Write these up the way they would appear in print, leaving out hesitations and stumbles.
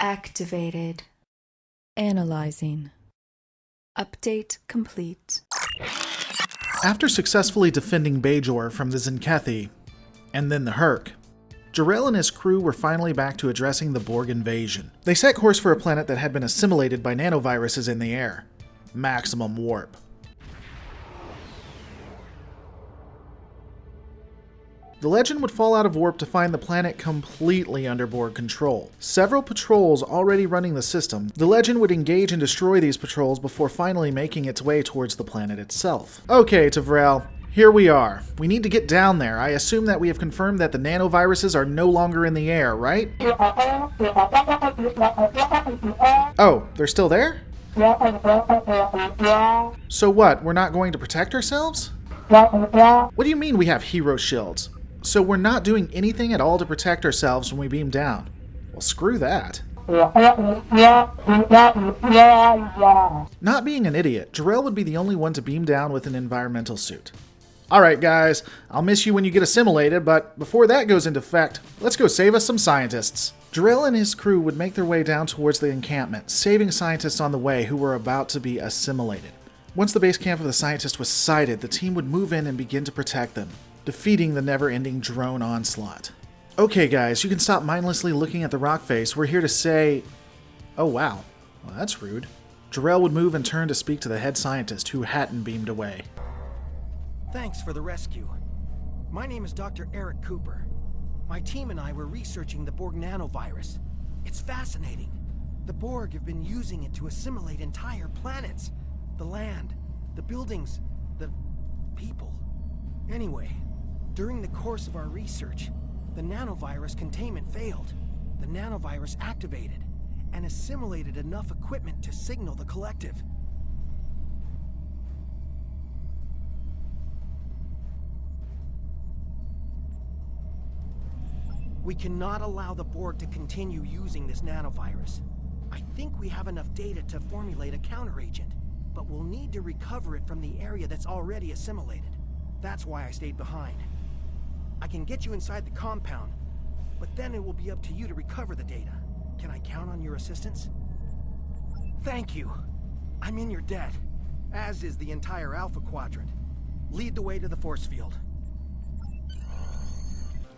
Activated. Analyzing. Update complete. After successfully defending Bajor from the Zenkethi, and then the Herc, Jarrell and his crew were finally back to addressing the Borg invasion. They set course for a planet that had been assimilated by nanoviruses in the air. Maximum warp. The Legend would fall out of warp to find the planet completely under Borg control. Several patrols already running the system, the Legend would engage and destroy these patrols before finally making its way towards the planet itself. Okay, Tavrel, here we are. We need to get down there. I assume that we have confirmed that the nanoviruses are no longer in the air, right? Oh, they're still there? So what, we're not going to protect ourselves? What do you mean we have hero shields? So we're not doing anything at all to protect ourselves when we beam down? Well, screw that. Not being an idiot, Jarrell would be the only one to beam down with an environmental suit. Alright guys, I'll miss you when you get assimilated, but before that goes into effect, let's go save us some scientists. Jarrell and his crew would make their way down towards the encampment, saving scientists on the way who were about to be assimilated. Once the base camp of the scientists was sighted, the team would move in and begin to protect them, defeating the never-ending drone onslaught. Okay guys, you can stop mindlessly looking at the rock face. We're here to say... Oh wow, well that's rude. Jarrell would move and turn to speak to the head scientist who hadn't beamed away. Thanks for the rescue. My name is Dr. Eric Cooper. My team and I were researching the Borg nanovirus. It's fascinating. The Borg have been using it to assimilate entire planets. The land, the buildings, the people. Anyway, during the course of our research, the nanovirus containment failed. The nanovirus activated and assimilated enough equipment to signal the collective. We cannot allow the Borg to continue using this nanovirus. I think we have enough data to formulate a counteragent, but we'll need to recover it from the area that's already assimilated. That's why I stayed behind. I can get you inside the compound, but then it will be up to you to recover the data. Can I count on your assistance? Thank you. I'm in your debt, as is the entire Alpha Quadrant. Lead the way to the force field.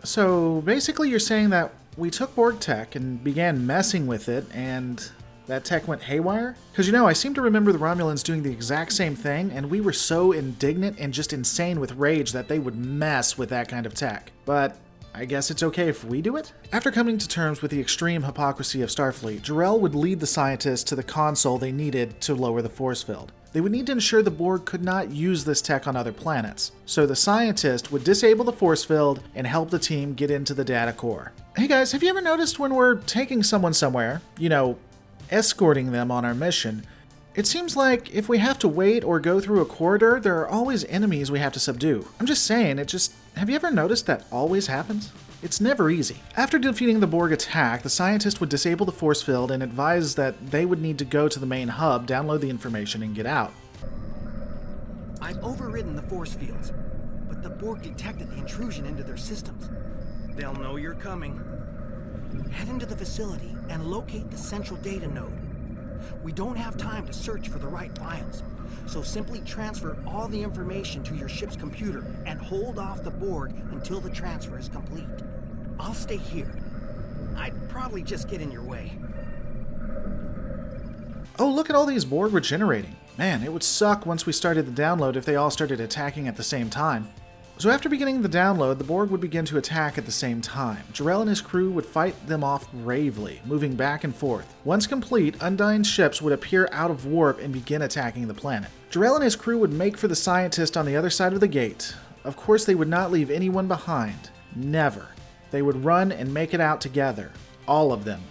So basically you're saying that we took Borg tech and began messing with it, and that tech went haywire? Because I seem to remember the Romulans doing the exact same thing, and we were so indignant and just insane with rage that they would mess with that kind of tech. But I guess it's okay if we do it? After coming to terms with the extreme hypocrisy of Starfleet, Jarrell would lead the scientists to the console they needed to lower the force field. They would need to ensure the Borg could not use this tech on other planets. So the scientist would disable the force field and help the team get into the data core. Hey guys, have you ever noticed when we're taking someone somewhere, escorting them on our mission, it seems like if we have to wait or go through a corridor, there are always enemies we have to subdue. I'm just saying, have you ever noticed that always happens? It's never easy. After defeating the Borg attack, the scientist would disable the force field and advise that they would need to go to the main hub, download the information, and get out. I've overridden the force fields, but the Borg detected the intrusion into their systems. They'll know you're coming. Head into the facility and locate the central data node. We don't have time to search for the right files, so simply transfer all the information to your ship's computer and hold off the Borg until the transfer is complete. I'll stay here. I'd probably just get in your way. Oh, look at all these Borg regenerating. Man, it would suck once we started the download if they all started attacking at the same time. So after beginning the download, the Borg would begin to attack at the same time. Jarrell and his crew would fight them off bravely, moving back and forth. Once complete, Undyne's ships would appear out of warp and begin attacking the planet. Jarrell and his crew would make for the scientist on the other side of the gate. Of course, they would not leave anyone behind. Never. They would run and make it out together. All of them.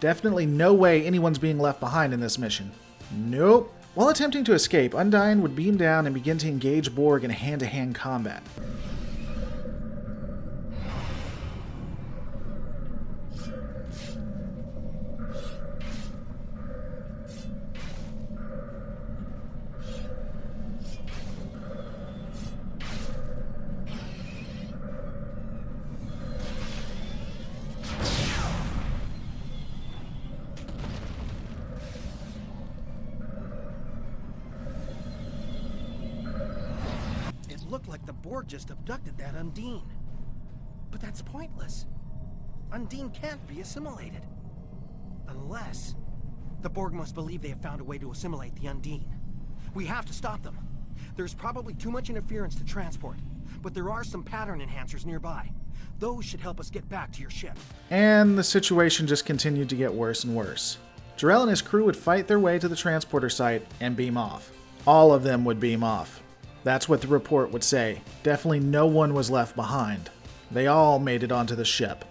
Definitely no way anyone's being left behind in this mission. Nope. While attempting to escape, Undyne would beam down and begin to engage Borg in hand-to-hand combat. looked like the Borg just abducted that Undine. But that's pointless. Undine can't be assimilated. Unless... the Borg must believe they have found a way to assimilate the Undine. We have to stop them. There's probably too much interference to transport, but there are some pattern enhancers nearby. Those should help us get back to your ship. And the situation just continued to get worse and worse. Jarrell and his crew would fight their way to the transporter site and beam off. All of them would beam off. That's what the report would say. Definitely no one was left behind. They all made it onto the ship.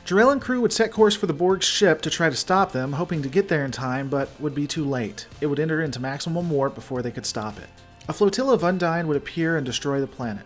Jarrell and crew would set course for the Borg's ship to try to stop them, hoping to get there in time, but would be too late. It would enter into maximum warp before they could stop it. A flotilla of Undine would appear and destroy the planet.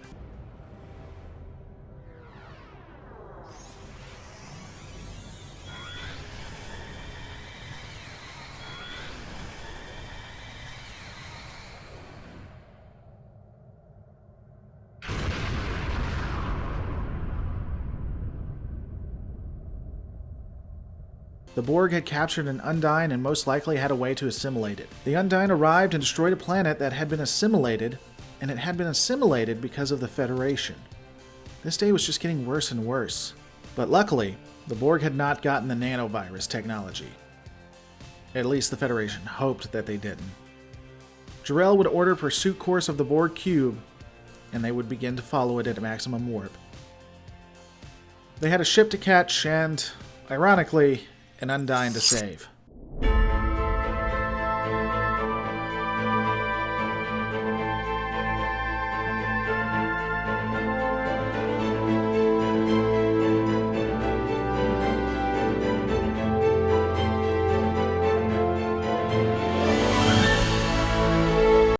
The Borg had captured an Undine and most likely had a way to assimilate it. The Undine arrived and destroyed a planet that had been assimilated, and it had been assimilated because of the Federation. This day was just getting worse and worse. But luckily, the Borg had not gotten the nanovirus technology. At least the Federation hoped that they didn't. Jarrell would order pursuit course of the Borg cube, and they would begin to follow it at maximum warp. They had a ship to catch and, ironically, an Undine to save.